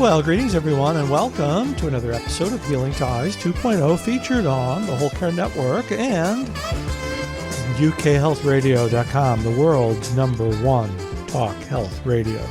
Well, greetings everyone, and welcome to another episode of Healing Ties 2.0, featured on the Whole Care Network and UKHealthRadio.com, the world's #1 talk health radio.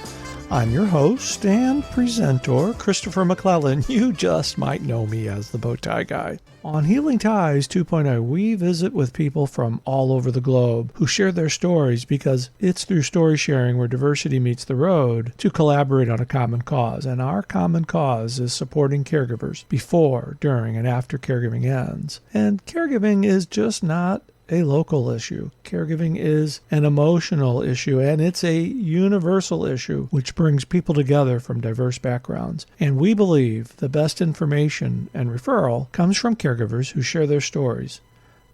I'm your host and presenter, Christopher McClellan. You just might know me as the Bowtie Guy. On Healing Ties 2.0, we visit with people from all over the globe who share their stories, because it's through story sharing where diversity meets the road to collaborate on a common cause. And our common cause is supporting caregivers before, during, and after caregiving ends. And caregiving is just not a local issue. Caregiving is an emotional issue, and it's a universal issue which brings people together from diverse backgrounds. And we believe the best information and referral comes from caregivers who share their stories,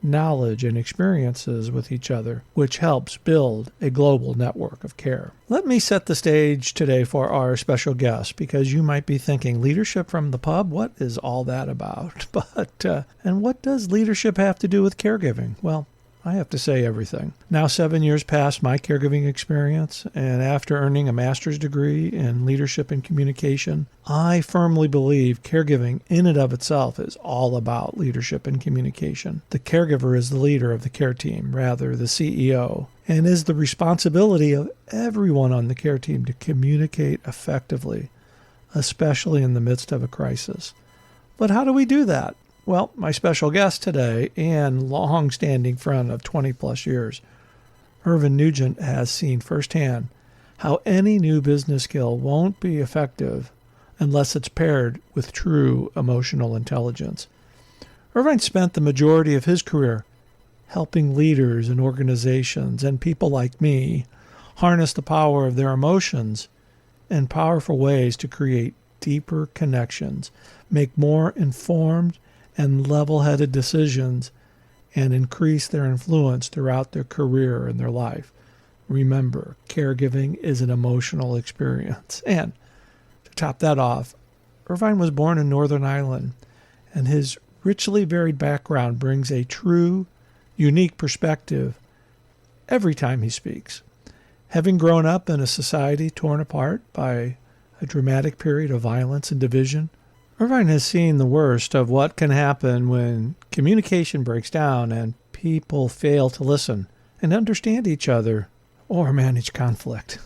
knowledge, and experiences with each other, which helps build a global network of care. Let me set the stage today for our special guest, because you might be thinking, leadership from the pub? What is all that about? And what does leadership have to do with caregiving? Well, I have to say everything. Now 7 years past my caregiving experience, and after earning a master's degree in leadership and communication, I firmly believe caregiving in and of itself is all about leadership and communication. The caregiver is the leader of the care team, rather the CEO, and is the responsibility of everyone on the care team to communicate effectively, especially in the midst of a crisis. But how do we do that? Well, my special guest today and long-standing friend of 20-plus years, Irvine Nugent, has seen firsthand how any new business skill won't be effective unless it's paired with true emotional intelligence. Irvine spent the majority of his career helping leaders and organizations and people like me harness the power of their emotions in powerful ways to create deeper connections, make more informed and level-headed decisions, and increase their influence throughout their career and their life. Remember, caregiving is an emotional experience. And to top that off, Irvine was born in Northern Ireland, and his richly varied background brings a true, unique perspective every time he speaks. Having grown up in a society torn apart by a dramatic period of violence and division, Irvine has seen the worst of what can happen when communication breaks down and people fail to listen and understand each other or manage conflict.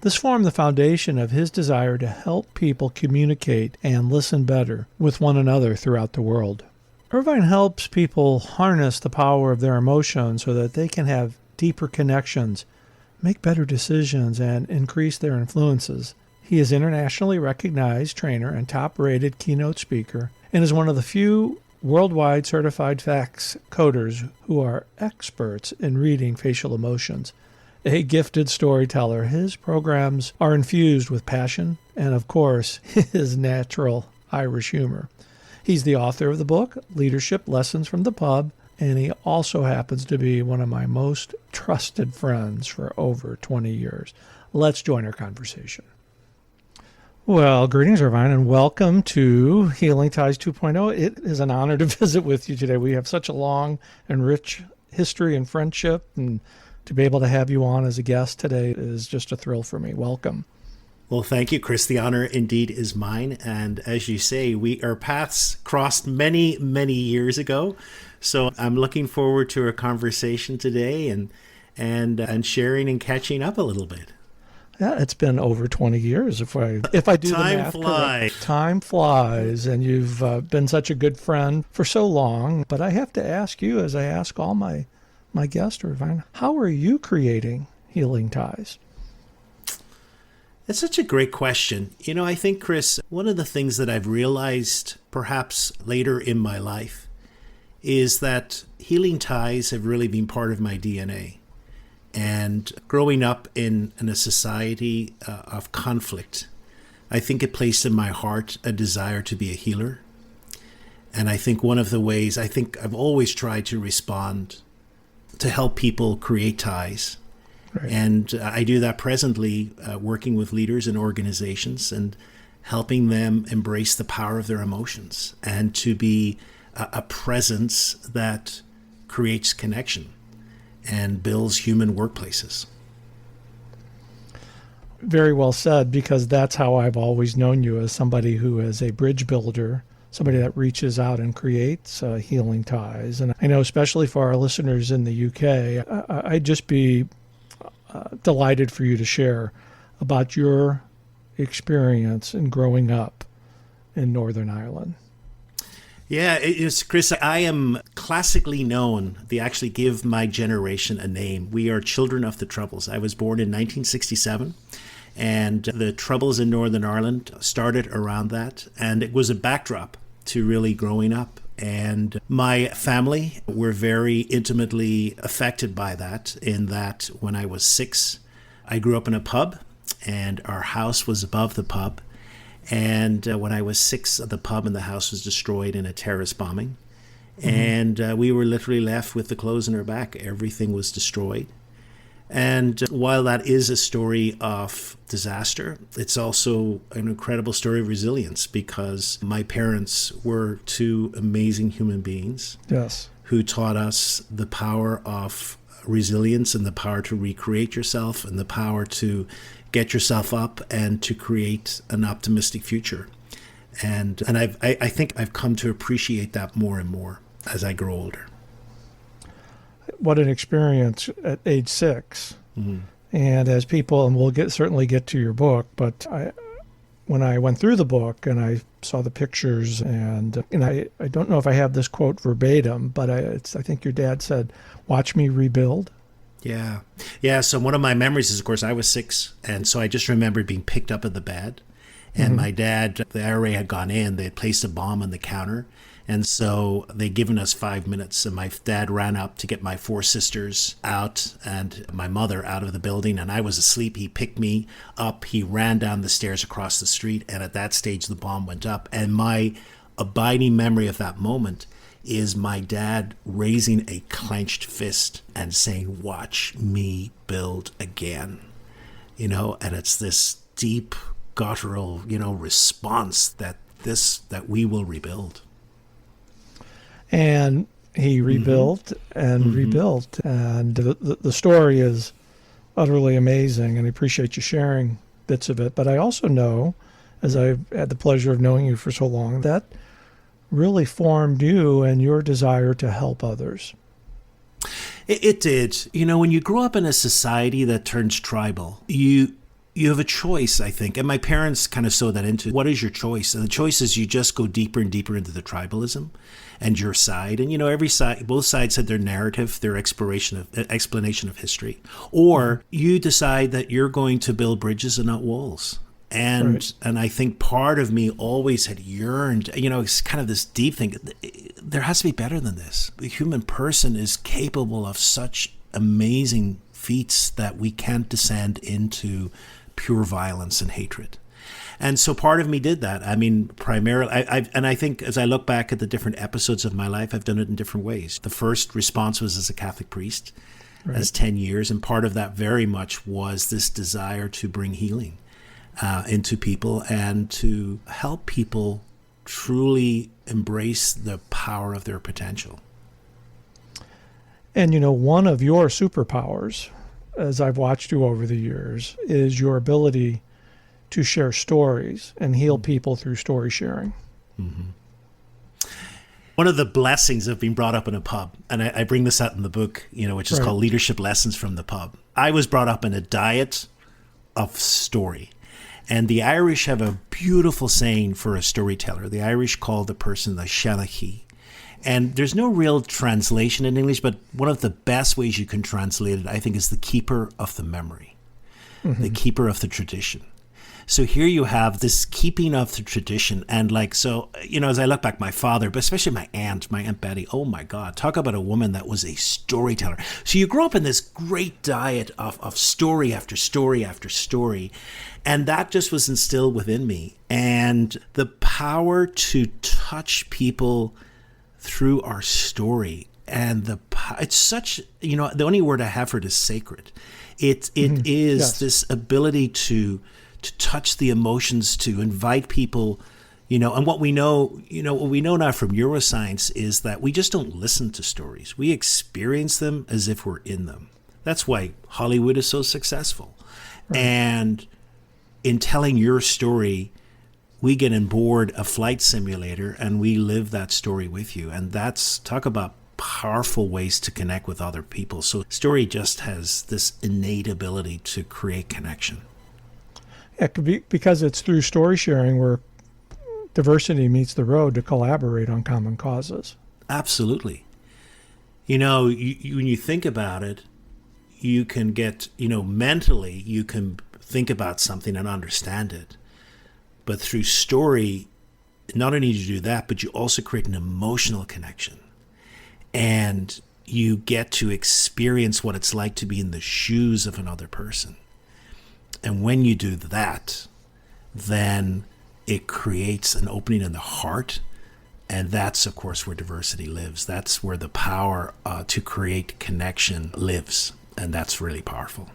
This formed the foundation of his desire to help people communicate and listen better with one another throughout the world. Irvine helps people harness the power of their emotions so that they can have deeper connections, make better decisions, and increase their influences. He is internationally recognized trainer and top-rated keynote speaker, and is one of the few worldwide certified fax coders who are experts in reading facial emotions. A gifted storyteller, his programs are infused with passion and, of course, his natural Irish humor. He's the author of the book, Leadership Lessons from the Pub, and he also happens to be one of my most trusted friends for over 20 years. Let's join our conversation. Well, greetings, Irvine, and welcome to Healing Ties 2.0. It is an honor to visit with you today. We have such a long and rich history and friendship, and to be able to have you on as a guest today is just a thrill for me. Welcome. Well, thank you, Chris. The honor indeed is mine. And as you say, our paths crossed many, many years ago. So I'm looking forward to our conversation today and sharing and catching up a little bit. Yeah, it's been over 20 years if I do the math correct. Time flies, and you've been such a good friend for so long. But I have to ask you, as I ask all my guests, Irvine, how are you creating Healing Ties? That's such a great question. You know, I think, Chris, one of the things that I've realized perhaps later in my life is that healing ties have really been part of my DNA. And growing up in a society of conflict, I think it placed in my heart a desire to be a healer. And I think one of the ways I've always tried to respond to help people create ties. Right. And I do that presently working with leaders and organizations and helping them embrace the power of their emotions and to be a presence that creates connection and builds human workplaces. Very well said, because that's how I've always known you, as somebody who is a bridge builder, somebody that reaches out and creates healing ties. And I know, especially for our listeners in the UK, I'd just be delighted for you to share about your experience in growing up in Northern Ireland. Yeah, it is, Chris. I am classically known. They actually give my generation a name. We are children of the Troubles. I was born in 1967, and the Troubles in Northern Ireland started around that, and it was a backdrop to really growing up. And my family were very intimately affected by that, in that when I was 6, I grew up in a pub, and our house was above the pub. And when I was 6, the pub and the house was destroyed in a terrorist bombing. And we were literally left with the clothes on our back. Everything was destroyed. And while that is a story of disaster, it's also an incredible story of resilience, because my parents were 2 amazing human beings. Yes. Who taught us the power of resilience, and the power to recreate yourself, and the power to get yourself up and to create an optimistic future. And I think I've come to appreciate that more and more as I grow older. What an experience at age 6. Mm-hmm. And as people, and we'll certainly get to your book, but when I went through the book and I saw the pictures, and I don't know if I have this quote verbatim, but I think your dad said, "Watch me rebuild." Yeah. Yeah. So one of my memories is, of course, I was 6. And so I just remembered being picked up in the bed. And my dad, the IRA had gone in. They had placed a bomb on the counter. And so they'd given us 5 minutes. And my dad ran up to get my 4 sisters out and my mother out of the building. And I was asleep. He picked me up. He ran down the stairs across the street. And at that stage, the bomb went up. And my abiding memory of that moment is my dad raising a clenched fist and saying, "Watch me build again." And it's this deep guttural, response that we will rebuild. And he rebuilt and rebuilt. And the story is utterly amazing, and I appreciate you sharing bits of it. But I also know, as I've had the pleasure of knowing you for so long, that really formed you and your desire to help others. It did. When you grow up in a society that turns tribal, you have a choice, I think. And my parents kind of sewed that into, what is your choice? And the choice is you just go deeper and deeper into the tribalism and your side. And, every side, both sides had their narrative, their explanation of history. Or you decide that you're going to build bridges and not walls. And I think part of me always had yearned, it's kind of this deep thing. There has to be better than this. The human person is capable of such amazing feats that we can't descend into pure violence and hatred. And so part of me did that. I mean, primarily, I think as I look back at the different episodes of my life, I've done it in different ways. The first response was as a Catholic priest, as 10 years. And part of that very much was this desire to bring healing into people and to help people truly embrace the power of their potential. And one of your superpowers, as I've watched you over the years, is your ability to share stories and heal people through story sharing. Mm-hmm. One of the blessings of being brought up in a pub, and I bring this out in the book, which is called Leadership Lessons from the Pub. I was brought up in a diet of story. And the Irish have a beautiful saying for a storyteller. The Irish call the person the Shanachie. And there's no real translation in English, but one of the best ways you can translate it, I think, is the keeper of the memory, the keeper of the tradition. So here you have this keeping of the tradition. And as I look back, my father, but especially my Aunt Betty, oh my God, talk about a woman that was a storyteller. So you grow up in this great diet of story after story after story. And that just was instilled within me. And the power to touch people through our story, and it's such, the only word I have for it is sacred. It is this ability to touch the emotions, to invite people, and what we know now from neuroscience is that we just don't listen to stories. We experience them as if we're in them. That's why Hollywood is so successful. Right. And in telling your story, we get on board a flight simulator and we live that story with you. And that's, talk about powerful ways to connect with other people. So story just has this innate ability to create connection. Yeah, because it's through story sharing where diversity meets the road to collaborate on common causes. Absolutely. When you think about it, you can get, mentally, you can think about something and understand it. But through story, not only do you do that, but you also create an emotional connection. And you get to experience what it's like to be in the shoes of another person. And when you do that, then it creates an opening in the heart. And that's, of course, where diversity lives. That's where the power to create connection lives. And that's really powerful.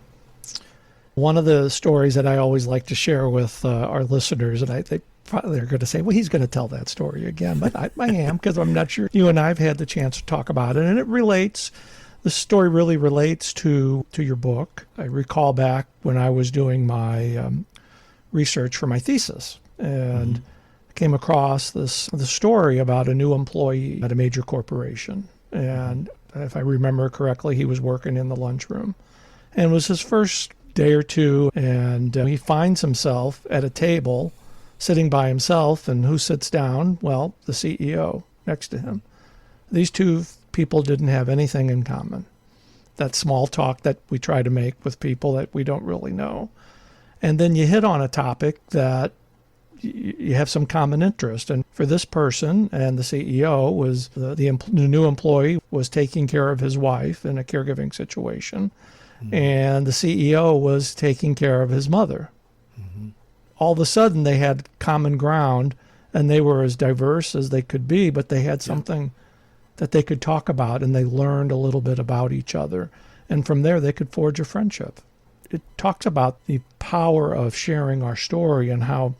One of the stories that I always like to share with our listeners, and I think probably they're going to say, well, he's going to tell that story again. But I am, because I'm not sure you and I have had the chance to talk about it. And the story really relates to your book. I recall back when I was doing my research for my thesis, and came across the story about a new employee at a major corporation. And if I remember correctly, he was working in the lunchroom. And it was his first day or two, and he finds himself at a table sitting by himself, and who sits down? Well, the CEO next to him. These two people didn't have anything in common. That small talk that we try to make with people that we don't really know. And then you hit on a topic that you have some common interest. And for this person and the CEO was the new employee was taking care of his wife in a caregiving situation. And the CEO was taking care of his mother. All of a sudden, they had common ground, and they were as diverse as they could be, but they had something that they could talk about, and they learned a little bit about each other. And from there, they could forge a friendship. It talks about the power of sharing our story and how,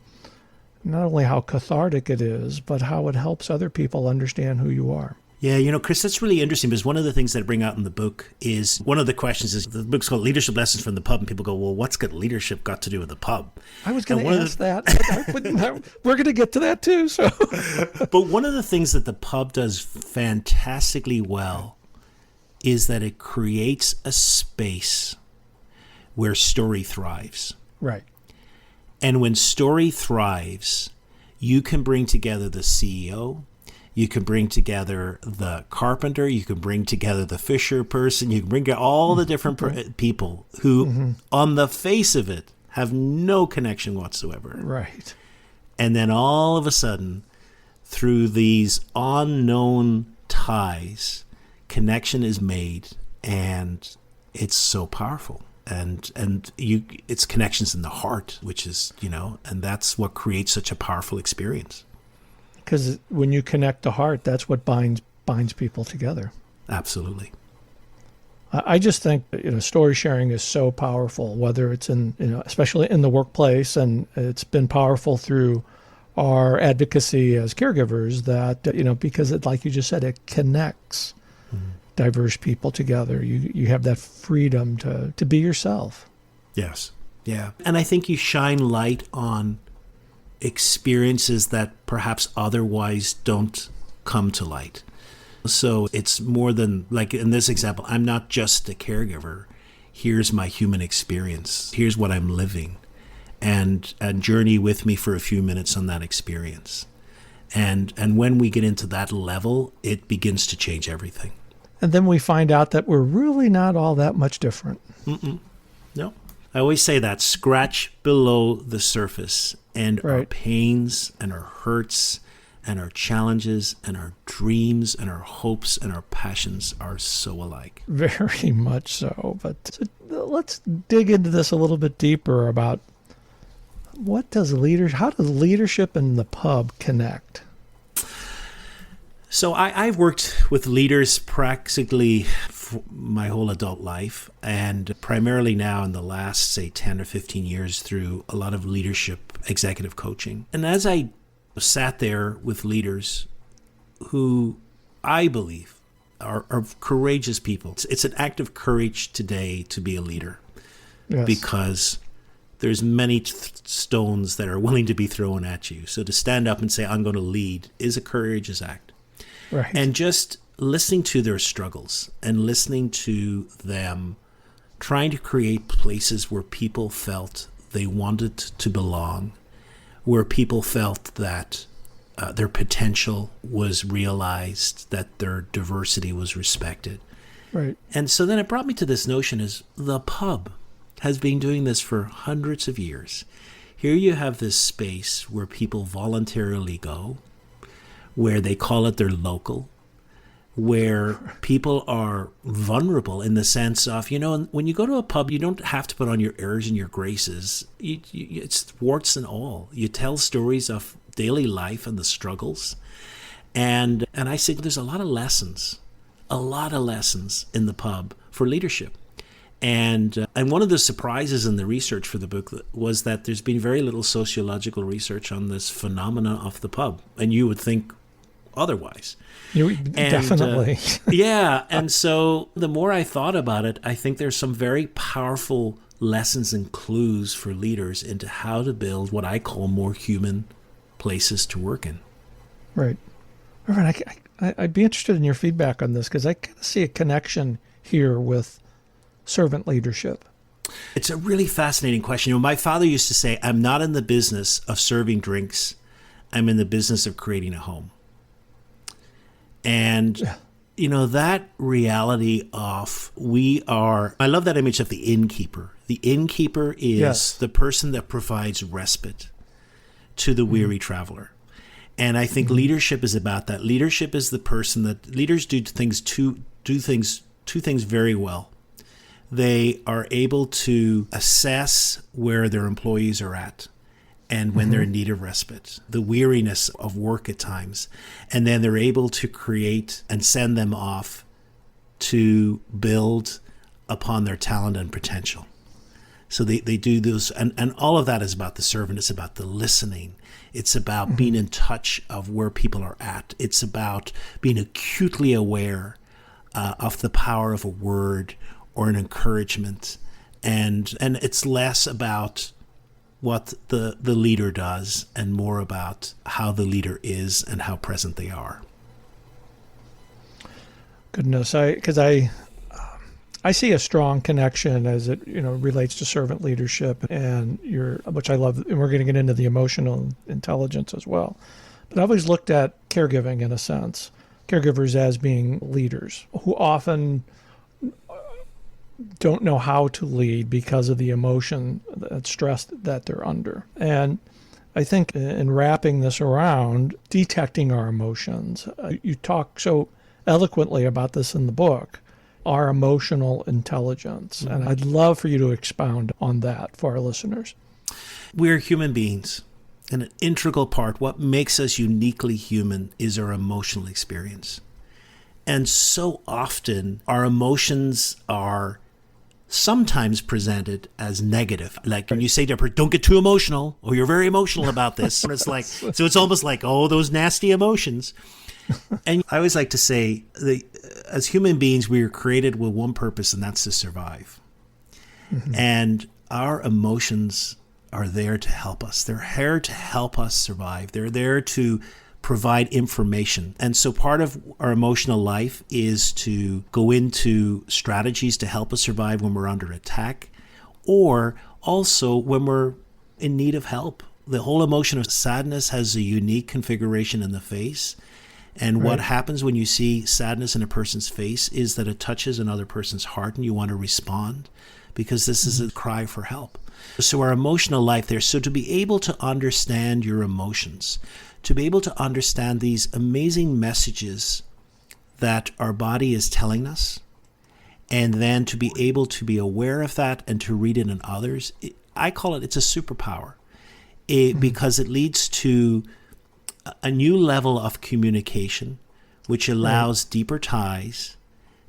not only how cathartic it is, but how it helps other people understand who you are. Yeah, Chris, that's really interesting, because one of the things that I bring out in the book is, one of the questions is, the book's called Leadership Lessons from the Pub, and people go, well, what's got leadership got to do with the pub? I was going to ask that. We're going to get to that too. So, But one of the things that the pub does fantastically well is that it creates a space where story thrives. Right. And when story thrives, you can bring together the CEO, you can bring together the carpenter, you can bring together the fisher person, you can bring all the different people who, on the face of it, have no connection whatsoever. Right. And then all of a sudden, through these unknown ties, connection is made, and it's so powerful. And it's connections in the heart, which is, and that's what creates such a powerful experience. Because when you connect the heart, that's what binds people together. Absolutely. I just think story sharing is so powerful, whether it's in especially in the workplace, and it's been powerful through our advocacy as caregivers that because it, like you just said, it connects diverse people together. You have that freedom to be yourself. Yes. Yeah. And I think you shine light on experiences that perhaps otherwise don't come to light. So it's more than, like in this example, I'm not just a caregiver. Here's my human experience. Here's what I'm living. And journey with me for a few minutes on that experience. And when we get into that level, it begins to change everything. And then we find out that we're really not all that much different. No. I always say that, scratch below the surface, and our pains and our hurts and our challenges and our dreams and our hopes and our passions are so alike. Very much so. But let's dig into this a little bit deeper about how does leadership and the pub connect? So I've worked with leaders practically my whole adult life, and primarily now in the last, say, 10 or 15 years through a lot of leadership executive coaching. And as I sat there with leaders who I believe are courageous people, it's an act of courage today to be a leader. Yes. Because there's many stones that are willing to be thrown at you. So to stand up and say, I'm going to lead, is a courageous act. Right. And just listening to their struggles and listening to them trying to create places where people felt they wanted to belong, where people felt that their potential was realized, that their diversity was respected. Right. And so then it brought me to this notion is the pub has been doing this for hundreds of years. Here you have this space where people voluntarily go, where they call it their local, where people are vulnerable in the sense of, when you go to a pub, you don't have to put on your airs and your graces. It's warts and all. You tell stories of daily life and the struggles. And I say there's a lot of lessons in the pub for leadership. And one of the surprises in the research for the book was that there's been very little sociological research on this phenomena of the pub. And you would think otherwise. Definitely. Yeah. And so the more I thought about it, I think there's some very powerful lessons and clues for leaders into how to build what I call more human places to work in. Right. Irvine, I'd be interested in your feedback on this because I kind of see a connection here with servant leadership. It's a really fascinating question. My father used to say, I'm not in the business of serving drinks. I'm in the business of creating a home. And, that reality of I love that image of the innkeeper. The innkeeper is the person that provides respite to the weary traveler. And I think leadership is about that. Leadership is the person that leaders do two things very well. They are able to assess where their employees are at and when they're in need of respite, the weariness of work at times. And then they're able to create and send them off to build upon their talent and potential. So they do those, and all of that is about the servant. It's about the listening. It's about being in touch of where people are at. It's about being acutely aware of the power of a word or an encouragement. And it's less about what the leader does and more about how the leader is and how present they are. Goodness, because I see a strong connection as it relates to servant leadership and which I love, and we're going to get into the emotional intelligence as well. But I've always looked at caregiving in a sense, caregivers as being leaders who often don't know how to lead because of the emotion, that stress that they're under. And I think in wrapping this around, detecting our emotions, you talk so eloquently about this in the book, our emotional intelligence. And I'd love for you to expound on that for our listeners. We're human beings, and an integral part, what makes us uniquely human, is our emotional experience. And so often our emotions are sometimes presented as negative. Like when you say to a person, don't get too emotional, or you're very emotional about this. And it's like, so it's almost like, oh, those nasty emotions. And I always like to say, as human beings, we are created with one purpose, and that's to survive. And our emotions are there to help us. They're here to help us survive. They're there to provide information. And so part of our emotional life is to go into strategies to help us survive when we're under attack, or also when we're in need of help. The whole emotion of sadness has a unique configuration in the face. And what happens when you see sadness in a person's face is that it touches another person's heart and you want to respond because this is a cry for help. So our emotional life there. So to be able to understand your emotions, to be able to understand these amazing messages that our body is telling us, and then to be able to be aware of that and to read it in others, I call it's a superpower because it leads to a new level of communication, which allows deeper ties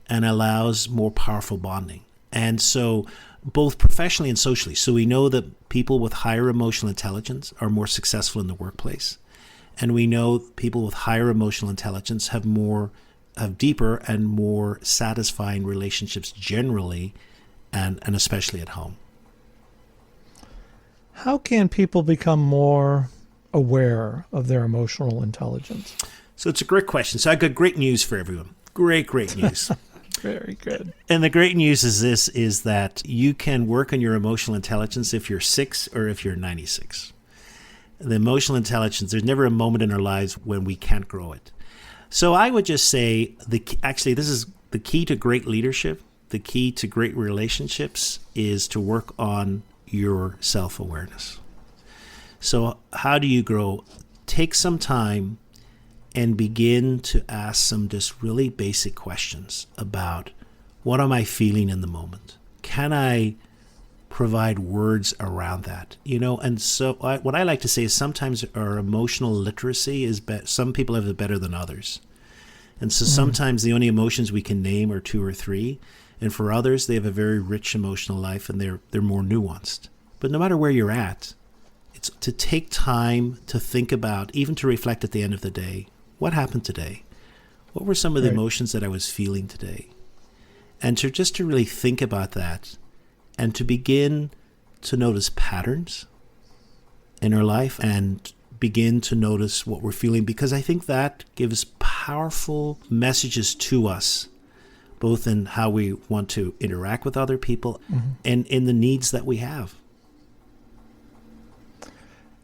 and allows more powerful bonding. And so both professionally and socially. So we know that people with higher emotional intelligence are more successful in the workplace. And we know people with higher emotional intelligence have deeper and more satisfying relationships generally, and especially at home. How can people become more aware of their emotional intelligence? So it's a great question. So I got great news for everyone. Great news. Very good. And the great news is that you can work on your emotional intelligence if you're 6 or if you're 96. The emotional intelligence, there's never a moment in our lives when we can't grow it. So I would just say, this is the key to great leadership. The key to great relationships is to work on your self-awareness. So how do you grow? Take some time and begin to ask some just really basic questions about, what am I feeling in the moment? Can I provide words around that? And so what I like to say is sometimes our emotional literacy is some people have it better than others. And so sometimes the only emotions we can name are 2 or 3. And for others, they have a very rich emotional life and they're more nuanced. But no matter where you're at, it's to take time to think about, even to reflect at the end of the day, what happened today? What were some of the emotions that I was feeling today? And to really think about that and to begin to notice patterns in our life and begin to notice what we're feeling, because I think that gives powerful messages to us, both in how we want to interact with other people and in the needs that we have.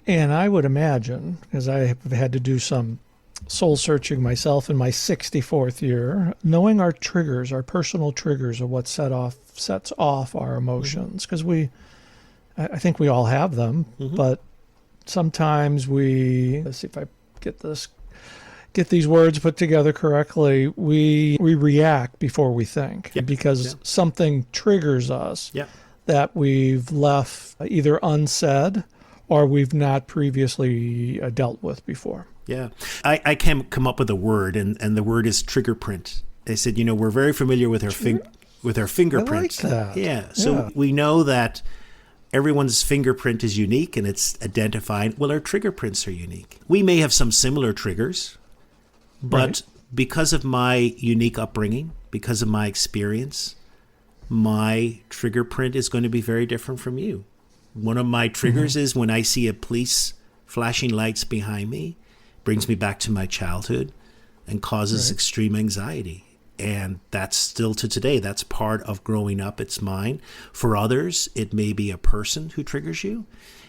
And I would imagine, because I have had to do some soul searching myself in my 64th year, knowing our triggers, our personal triggers, are what sets off our emotions. Because I think we all have them, but sometimes let's see if I get these words put together correctly. We react before we think, because something triggers us that we've left either unsaid or we've not previously dealt with before. Yeah. I can come up with a word, and the word is trigger print. They said, we're very familiar with our fingerprints. I like that. Yeah. So we know that everyone's fingerprint is unique and it's identified. Well, our trigger prints are unique. We may have some similar triggers, but because of my unique upbringing, because of my experience, my trigger print is going to be very different from you. One of my triggers is when I see a police flashing lights behind me, brings me back to my childhood and causes extreme anxiety. And that's still to today. That's part of growing up. It's mine. For others, it may be a person who triggers you.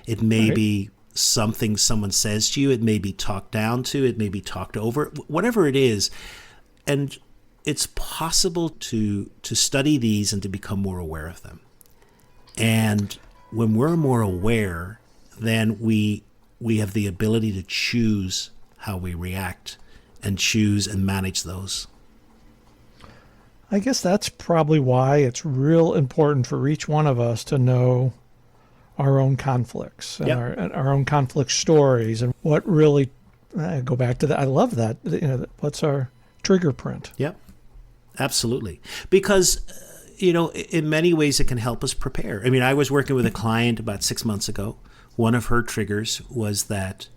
It may be something someone says to you. It may be talked down to. It may be talked over. Whatever it is. And it's possible to study these and to become more aware of them. And when we're more aware, then we have the ability to choose how we react and choose and manage those. I guess that's probably why it's real important for each one of us to know our own conflicts and our own conflict stories, and what really, go back to that. I love that. What's our trigger print? Yep, absolutely. Because, in many ways it can help us prepare. I mean, I was working with a client about 6 months ago. One of her triggers was that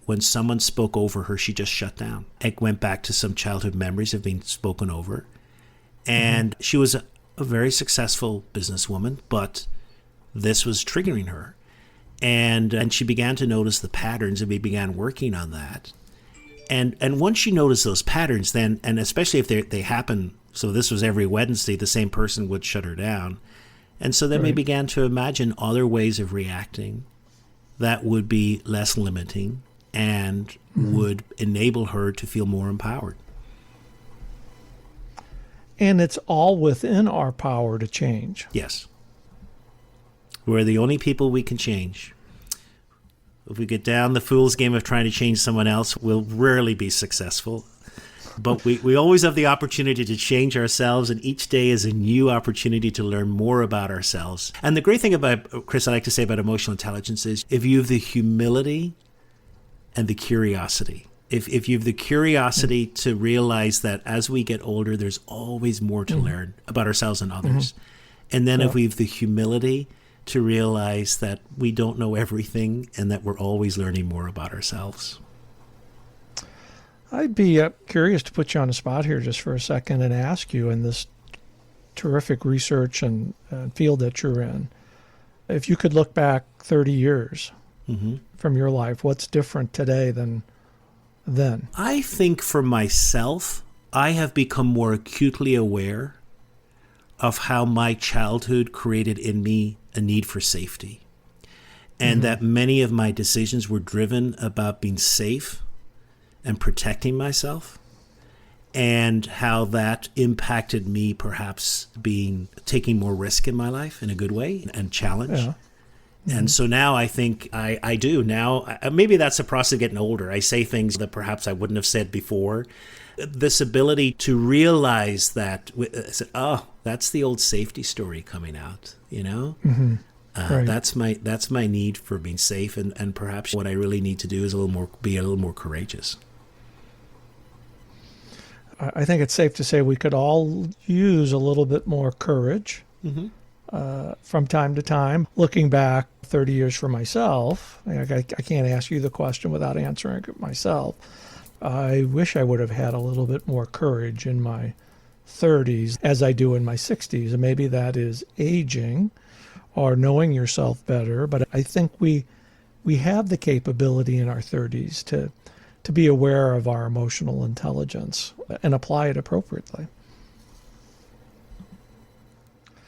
when someone spoke over her, she just shut down. It went back to some childhood memories of being spoken over. And she was a very successful businesswoman, but this was triggering her. And she began to notice the patterns, and we began working on that. And once you notice those patterns, then, and especially if they happen, so this was every Wednesday, the same person would shut her down. And so then we began to imagine other ways of reacting that would be less limiting and would enable her to feel more empowered. And it's all within our power to change. Yes. We're the only people we can change. If we get down the fool's game of trying to change someone else, we'll rarely be successful. But we always have the opportunity to change ourselves, and each day is a new opportunity to learn more about ourselves. And the great thing about, Chris, I like to say about emotional intelligence is if you have the humility and the curiosity, if you have the curiosity to realize that as we get older, there's always more to learn about ourselves and others. And then if we have the humility to realize that we don't know everything and that we're always learning more about ourselves. I'd be curious to put you on the spot here just for a second and ask you, in this terrific research and field that you're in, If you could look back 30 years Mm-hmm. from your life, what's different today than then? I think for myself, I have become more acutely aware of how my childhood created in me a need for safety. And that many of my decisions were driven about being safe and protecting myself, and how that impacted me perhaps taking more risk in my life in a good way and challenge. Yeah. And so now I think I do. Now, maybe that's a process of getting older. I say things that perhaps I wouldn't have said before. This ability to realize that, oh, that's the old safety story coming out, you know? Mm-hmm. Right. That's my need for being safe, and perhaps what I really need to do is be a little more courageous. I think it's safe to say we could all use a little bit more courage from time to time. Looking back 30 years for myself, I can't ask you the question without answering it myself. I wish I would have had a little bit more courage in my 30s as I do in my 60s. And maybe that is aging or knowing yourself better. But I think we have the capability in our 30s to be aware of our emotional intelligence and apply it appropriately.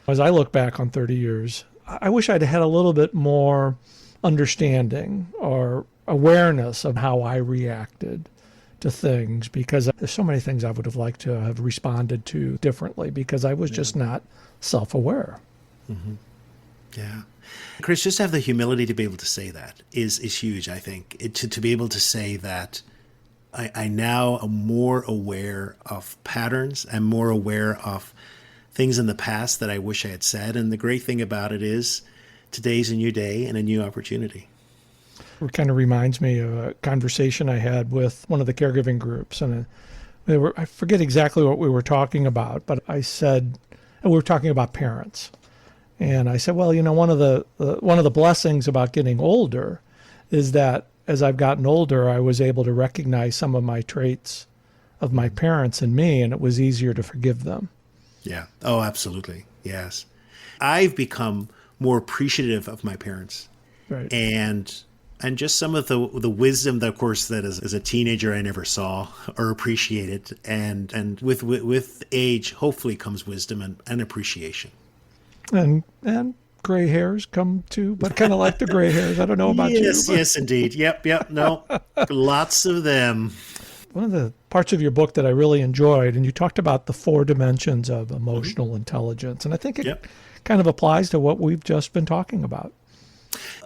As I look back on 30 years, I wish I'd had a little bit more understanding or awareness of how I reacted to things, because there's so many things I would have liked to have responded to differently because I was just not self-aware. Mm-hmm. Yeah. Chris, just to have the humility to be able to say that is huge, I think. To be able to say that I now am more aware of patterns. I'm more aware of things in the past that I wish I had said. And the great thing about it is today's a new day and a new opportunity. It kind of reminds me of a conversation I had with one of the caregiving groups. And I forget exactly what we were talking about, but I said, and we were talking about parents. And I said, well, you know, one of the blessings about getting older is that as I've gotten older, I was able to recognize some of my traits of my parents in me, and it was easier to forgive them. Yeah. Oh, absolutely. Yes. I've become more appreciative of my parents. Right. And just some of the wisdom that, of course, that as a teenager I never saw or appreciated. And with age, hopefully comes wisdom and appreciation. And gray hairs come too, but kind of like the gray hairs. I don't know about you. Yes, indeed. Yep. No, lots of them. One of the parts of your book that I really enjoyed, and you talked about the 4 dimensions of emotional intelligence, and I think it kind of applies to what we've just been talking about.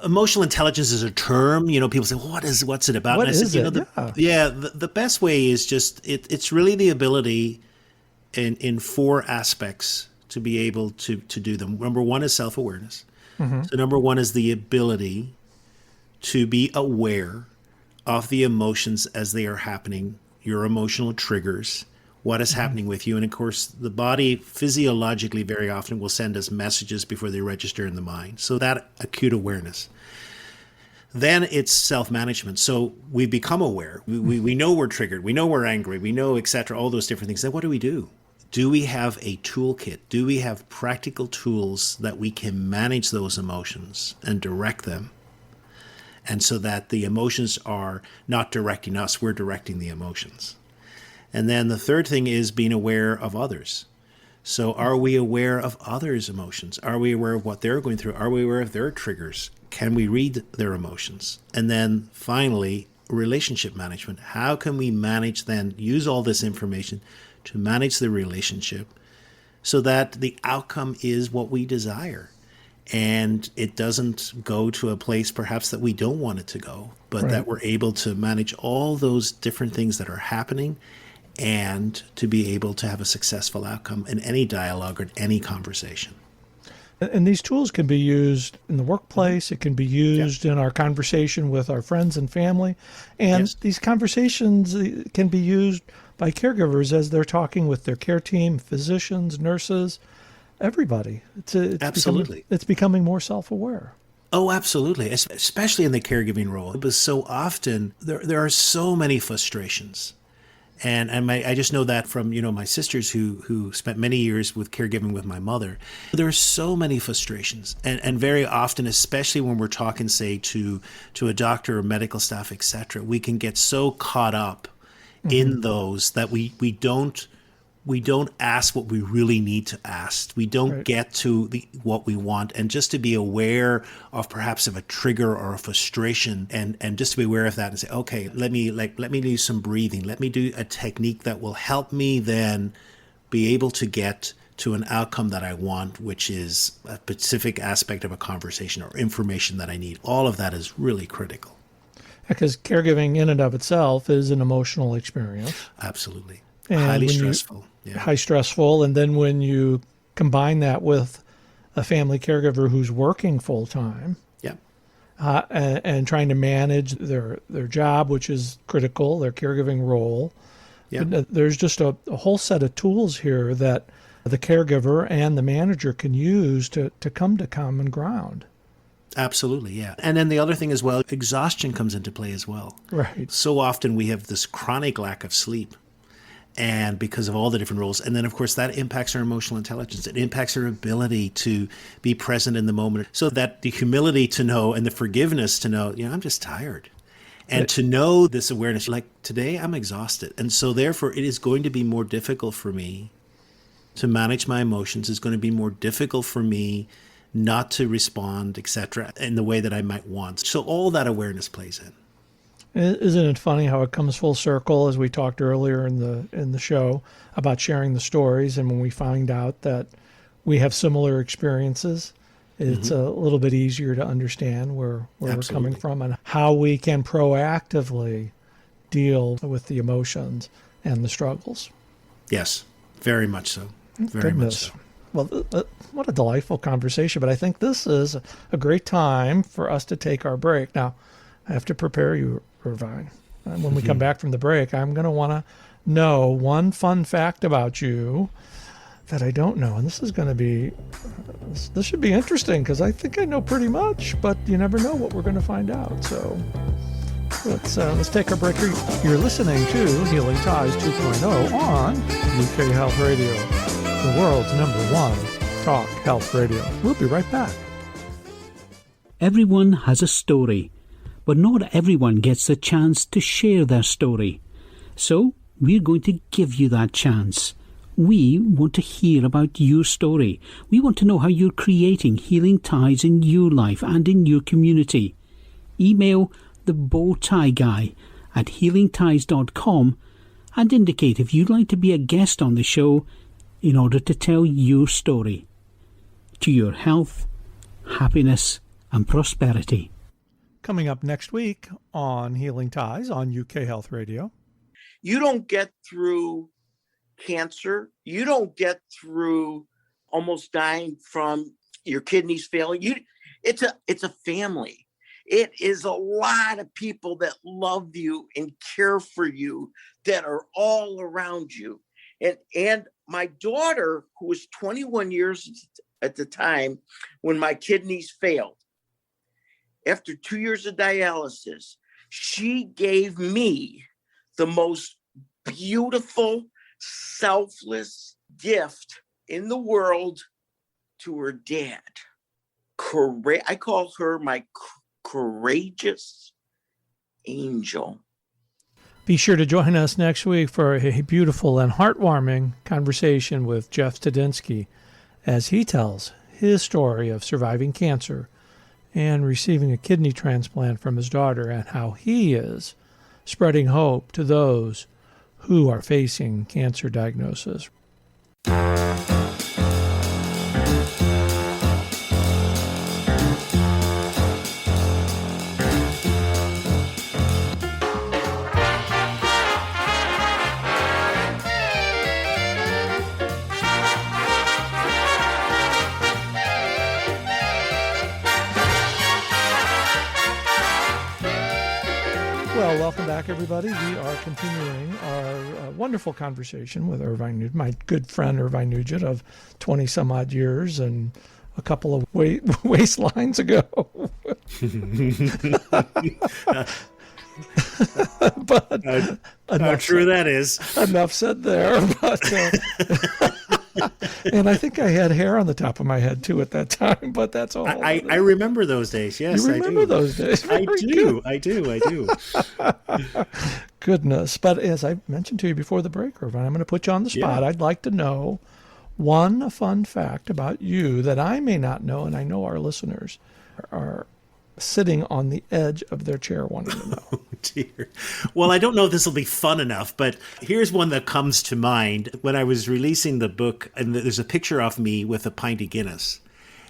Emotional intelligence is a term. You know, people say, well, what's it about? What and I is said, it? The best way is just, it's really the ability in 4 aspects to be able to do them. Number 1 is self-awareness. Mm-hmm. So number 1 is the ability to be aware of the emotions as they are happening, your emotional triggers, what is happening with you. And of course, the body physiologically very often will send us messages before they register in the mind. So that acute awareness. Then it's self-management. So we become aware. We know we're triggered. We know we're angry. We know, et cetera, all those different things. Then what do? Do we have a toolkit? Do we have practical tools that we can manage those emotions and direct them? And so that the emotions are not directing us, we're directing the emotions. And then the third thing is being aware of others. So are we aware of others' emotions? Are we aware of what they're going through? Are we aware of their triggers? Can we read their emotions? And then finally, relationship management. How can we manage then, use all this information to manage the relationship so that the outcome is what we desire? And it doesn't go to a place perhaps that we don't want it to go, but that we're able to manage all those different things that are happening and to be able to have a successful outcome in any dialogue or any conversation. And these tools can be used in the workplace. It can be used in our conversation with our friends and family. And these conversations can be used by caregivers as they're talking with their care team, physicians, nurses, everybody. Absolutely. It's becoming more self-aware. Oh, absolutely. Especially in the caregiving role. Because so often there are so many frustrations. I just know that from, my sisters who spent many years with caregiving with my mother. There are so many frustrations, and very often, especially when we're talking, say, to a doctor or medical staff, etc., we can get so caught up in those that we don't ask what we really need to ask. We don't get to what we want. And just to be aware of perhaps of a trigger or a frustration, and just to be aware of that and say, okay, let me do some breathing. Let me do a technique that will help me then be able to get to an outcome that I want, which is a specific aspect of a conversation or information that I need. All of that is really critical. Because caregiving in and of itself is an emotional experience. Absolutely. And highly stressful. High stressful. And then when you combine that with a family caregiver who's working full time, and trying to manage their job, which is critical, their caregiving role, there's just a whole set of tools here that the caregiver and the manager can use to come to common ground. Absolutely, yeah. And then the other thing as well, exhaustion comes into play as well. Right. So often we have this chronic lack of sleep, and because of all the different roles. And then, of course, that impacts our emotional intelligence. It impacts our ability to be present in the moment. So that the humility to know and the forgiveness to know, I'm just tired. And to know this awareness, like today I'm exhausted. And so therefore it is going to be more difficult for me to manage my emotions. It's going to be more difficult for me not to respond, etc., in the way that I might want. So all that awareness plays in. Isn't it funny how it comes full circle, as we talked earlier in the show about sharing the stories, and when we find out that we have similar experiences, it's a little bit easier to understand where we're coming from and how we can proactively deal with the emotions and the struggles. Yes, very much so. Very much so. Well, what a delightful conversation, but I think this is a great time for us to take our break. Now, I have to prepare you, Irvine. And when we come back from the break, I'm going to want to know one fun fact about you that I don't know. And this is going to be, this should be interesting because I think I know pretty much, but you never know what we're going to find out. So let's take our break. You're listening to Healing Ties 2.0 on UK Health Radio, the world's #1 talk health radio. We'll be right back. Everyone has a story, but not everyone gets a chance to share their story. So we're going to give you that chance. We want to hear about your story. We want to know how you're creating healing ties in your life and in your community. Email the bow tie guy at healingties.com and indicate if you'd like to be a guest on the show in order to tell your story. To your health, happiness and prosperity. Coming up next week on Healing Ties on UK Health Radio. You don't get through cancer. You don't get through almost dying from your kidneys failing. It's a family. It is a lot of people that love you and care for you that are all around you. And my daughter, who was 21 years at the time when my kidneys failed, after 2 years of dialysis, she gave me the most beautiful, selfless gift in the world to her dad. I call her my courageous angel. Be sure to join us next week for a beautiful and heartwarming conversation with Jeff Stadinsky as he tells his story of surviving cancer and receiving a kidney transplant from his daughter, and how he is spreading hope to those who are facing cancer diagnosis. Well, welcome back, everybody. We are continuing our wonderful conversation with Irvine Nugent, my good friend Irvine Nugent of 20-some-odd years and a couple of waistlines ago. But How true that is. enough said there. But and I think I had hair on the top of my head too at that time. But that's all. I remember those days. Yes, You remember I do. those days? I Very do. good. I do. I do. Goodness. But as I mentioned to you before the break, Irvine, I'm going to put you on the spot. Yeah. I'd like to know one fun fact about you that I may not know, and I know our listeners are sitting on the edge of their chair wanting to know. Oh, dear. Well, I don't know if this will be fun enough, but here's one that comes to mind. When I was releasing the book, and there's a picture of me with a pint of Guinness.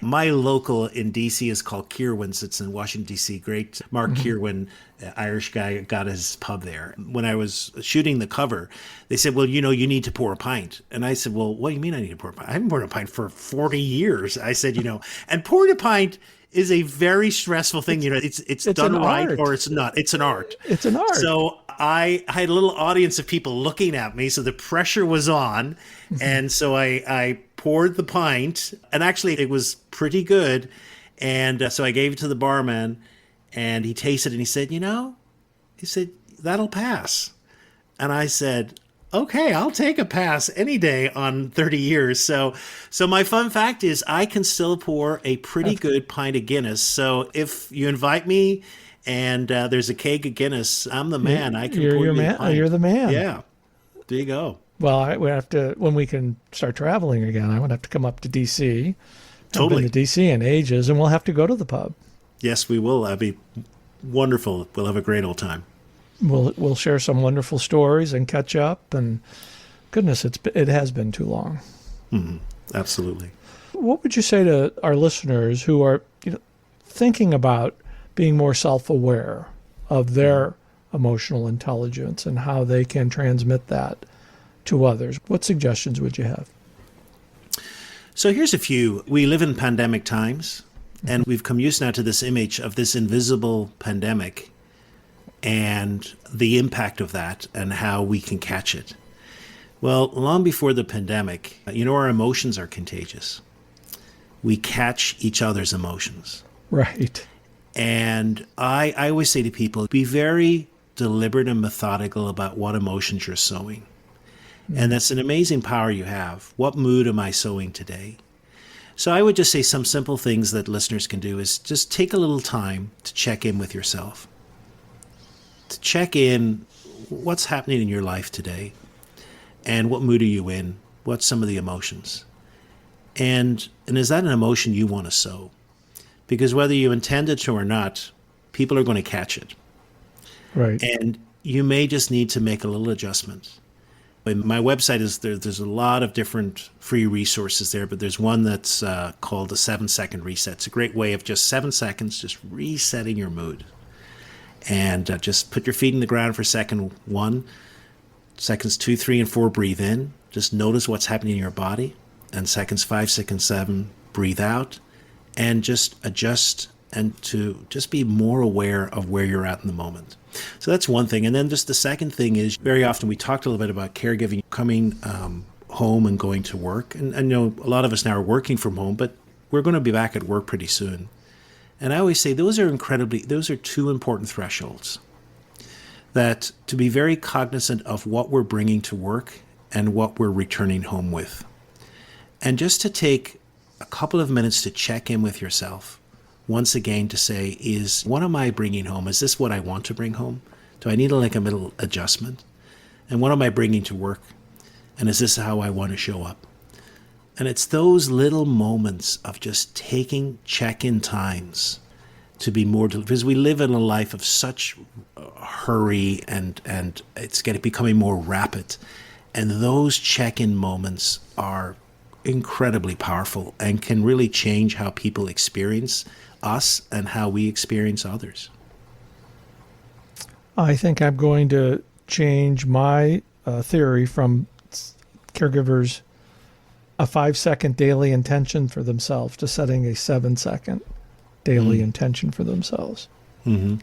My local in D.C. is called Kirwan's. It's in Washington, D.C. Great Mark Kirwan, Irish guy, got his pub there. When I was shooting the cover, they said, well, you need to pour a pint. And I said, well, what do you mean I need to pour a pint? I haven't poured a pint for 40 years. I said, and pouring a pint is a very stressful thing. It's done right art. or it's not. It's an art. It's an art. So I had a little audience of people looking at me, so the pressure was on. And so I poured the pint, and actually it was pretty good. And so I gave it to the barman, and he tasted it, and he said, that'll pass. And I said, okay, I'll take a pass any day on 30 years. So my fun fact is I can still pour a pretty good pint of Guinness. So if you invite me and there's a keg of Guinness, I'm the man. I can pour you a pint. You're the man. Yeah. There you go. Well, I would have to, when we can start traveling again, I would have to come up to D.C. Totally. I've been to D.C. in ages, and we'll have to go to the pub. Yes, we will. That'd be wonderful. We'll have a great old time. We'll share some wonderful stories and catch up. And goodness, it has been too long. Mm-hmm. Absolutely. What would you say to our listeners who are thinking about being more self-aware of their emotional intelligence and how they can transmit that to others? What suggestions would you have? So here's a few. We live in pandemic times, and we've come used now to this image of this invisible pandemic and the impact of that and how we can catch it. Well, long before the pandemic, our emotions are contagious. We catch each other's emotions. Right. And I always say to people, be very deliberate and methodical about what emotions you're sowing. And that's an amazing power you have. What mood am I sowing today? So I would just say some simple things that listeners can do is just take a little time to check in with yourself. To check in what's happening in your life today and what mood are you in? What's some of the emotions? And is that an emotion you want to sow? Because whether you intended to or not, people are going to catch it. Right. And you may just need to make a little adjustment. My website is there's a lot of different free resources there, but there's one that's called the 7-second reset. It's a great way of just 7 seconds, just resetting your mood. And just put your feet in the ground for second 1, seconds 2, 3, and 4, breathe in. Just notice what's happening in your body. And seconds 5, 6, and 7, breathe out. And just adjust and to just be more aware of where you're at in the moment. So that's one thing. And then just the second thing is very often we talked a little bit about caregiving, coming home and going to work. And I know a lot of us now are working from home, but we're going to be back at work pretty soon. And I always say those are two important thresholds. That to be very cognizant of what we're bringing to work and what we're returning home with. And just to take a couple of minutes to check in with yourself. Once again to say, what am I bringing home? Is this what I want to bring home? Do I need a little adjustment? And what am I bringing to work? And is this how I want to show up? And it's those little moments of just taking check-in times to be more, because we live in a life of such hurry and it's becoming more rapid. And those check-in moments are incredibly powerful and can really change how people experience us and how we experience others. I think I'm going to change my theory from caregivers a 5-second daily intention for themselves to setting a 7-second daily intention for themselves. Mm-hmm.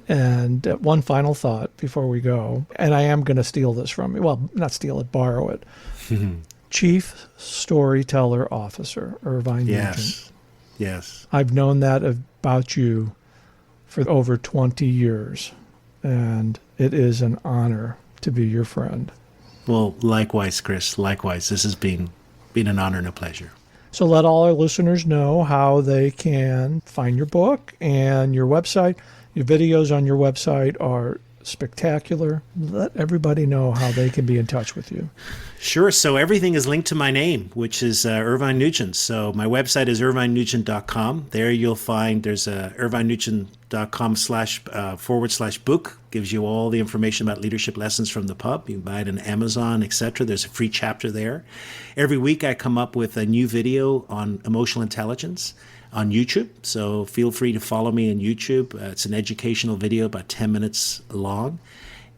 And one final thought before we go, and I am going to steal this from you. Well, not steal it, borrow it. Chief Storyteller Officer, Irvine Nugent. Yes. I've known that about you for over 20 years. and it is an honor to be your friend. Well, likewise, Chris. Likewise. This has been an honor and a pleasure. So let all our listeners know how they can find your book and your website. Your videos on your website are spectacular. Let everybody know how they can be in touch with you. Sure. So everything is linked to my name, which is Irvine Nugent. So my website is irvinenugent.com. There you'll find there's irvinenugent.com/book. Gives you all the information about leadership lessons from the pub. You can buy it on Amazon, etc. There's a free chapter there. Every week I come up with a new video on emotional intelligence on YouTube. So feel free to follow me on YouTube. It's an educational video, about 10 minutes long.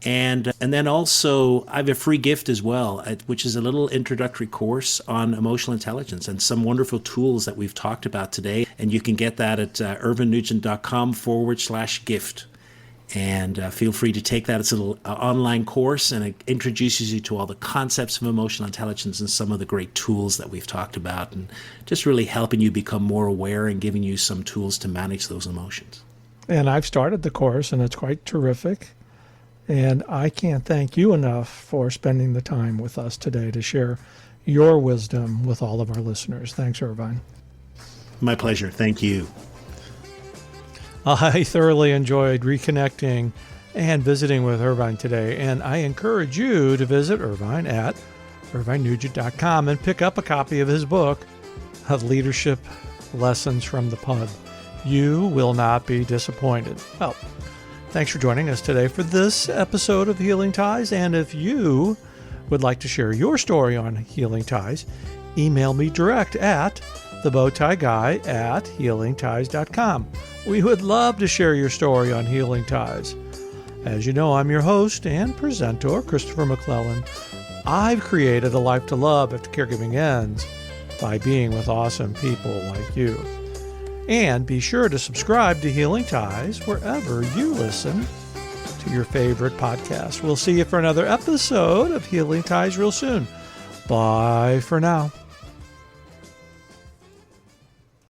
And then also I have a free gift as well, which is a little introductory course on emotional intelligence and some wonderful tools that we've talked about today. And you can get that at irvinenugent.com/gift. And feel free to take that. It's a little online course, and it introduces you to all the concepts of emotional intelligence and some of the great tools that we've talked about, and just really helping you become more aware and giving you some tools to manage those emotions. And I've started the course, and it's quite terrific. And I can't thank you enough for spending the time with us today to share your wisdom with all of our listeners. Thanks, Irvine. My pleasure. Thank you. I thoroughly enjoyed reconnecting and visiting with Irvine today, and I encourage you to visit Irvine at irvinenugent.com and pick up a copy of his book of Leadership Lessons from the Pub. You will not be disappointed. Well, thanks for joining us today for this episode of Healing Ties, and if you would like to share your story on Healing Ties, email me direct at thebowtieguy@healingties.com. We would love to share your story on Healing Ties. As you know, I'm your host and presenter, Christopher McClellan. I've created a life to love after caregiving ends by being with awesome people like you. And be sure to subscribe to Healing Ties wherever you listen to your favorite podcast. We'll see you for another episode of Healing Ties real soon. Bye for now.